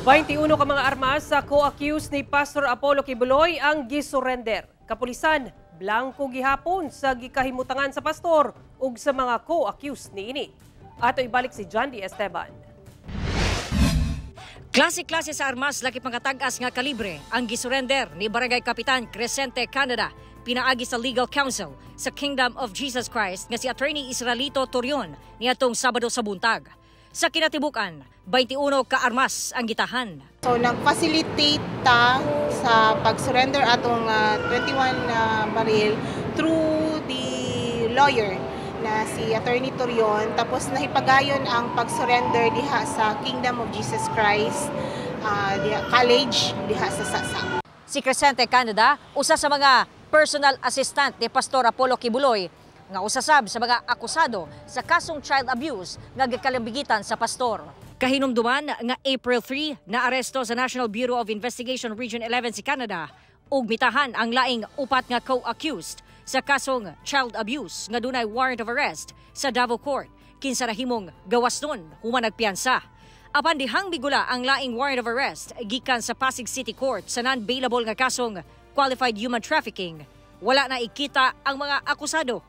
21 ka mga armas sa co-accused ni Pastor Apollo Kibuloy ang gisurrender. Kapulisan, blanko gihapon sa gikahimutangan sa pastor ug sa mga co-accused niini. Ato ibalik si John D. Esteban. Klase-klase sa armas laki pangkatag-as nga kalibre ang gisurrender ni Barangay Kapitan Crescente Canada pinaagi sa Legal Counsel sa Kingdom of Jesus Christ nga si Attorney Israelito Torion niadtong Sabado sa buntag. Sa kinatibukan, 21 ka armas ang gitahan. So nag-facilitate ta sa pag-surrender atong 21 baril through the lawyer na si Attorney Torion, tapos nahipagayon ang pag-surrender diha sa Kingdom of Jesus Christ College diha sa Sasa. Si Crescente Canada, usa sa mga personal assistant ni Pastor Apollo Kibuloy, nga usasab sa mga akusado sa kasong child abuse nga gikalambigitan sa pastor. Kahinumduman nga April 3 na aresto sa National Bureau of Investigation Region 11 si Canada ug mitahan ang laing upat nga co-accused sa kasong child abuse nga dunay warrant of arrest sa Davao Court kinsa nahimong gawas nun human nagpiyansa. Apan dihang bigula ang laing warrant of arrest gikan sa Pasig City Court sa non-bailable nga kasong qualified human trafficking, wala na ikita ang mga akusado.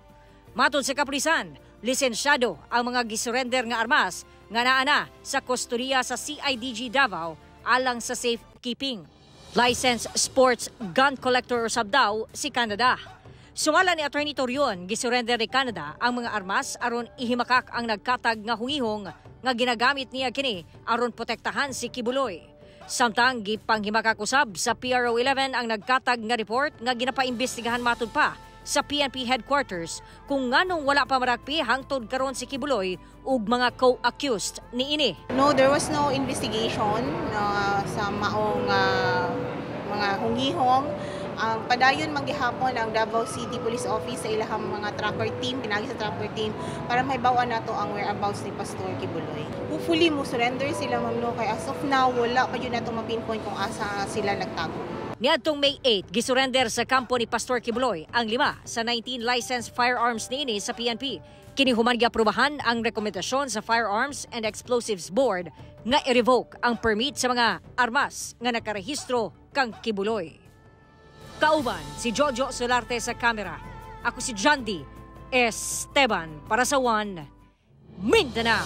Matod sa kapulisan, lisensyado ang mga gisurrender nga armas nga naa na sa kustodiya sa CIDG Davao alang sa safekeeping. Licensed sports gun collector usab daw si Canada. Sumala ni Attorney Torion, gisurrender ni Canada ang mga armas aron ihimakak ang nagkatag nga hungihong nga ginagamit niya kini aron protektahan si Kibuloy. Samtang gipanghimakak usab sa PRO 11 ang nagkatag nga report nga ginapaimbestigahan matud pa sa PNP headquarters kung nganong wala pa marakpi hangtod karon si Kibuloy ug mga co-accused niini. No, there was no investigation sa maong mga hungihong. Ang padayon manggihapon ang Davao City Police Office sa ilahang mga tracker team, pinagi sa tracker team para mahibaw-an nato ang whereabouts ni Pastor Kibuloy. Hopefully mo surrender sila, ma'am, no, kay as of now wala pa yun nato mapinpoint kung asa sila nagtago. Niadtong May 8, gisurrender sa kampo ni Pastor Kibuloy ang 5 sa 19 licensed firearms niini sa PNP. Kini human giaprubahan ang rekomendasyon sa Firearms and Explosives Board nga i-revoke ang permit sa mga armas nga nakarehistro kang Kibuloy. Kauban si Jojo Solarte sa kamera. Ako si John D. Esteban para sa One Mindanao.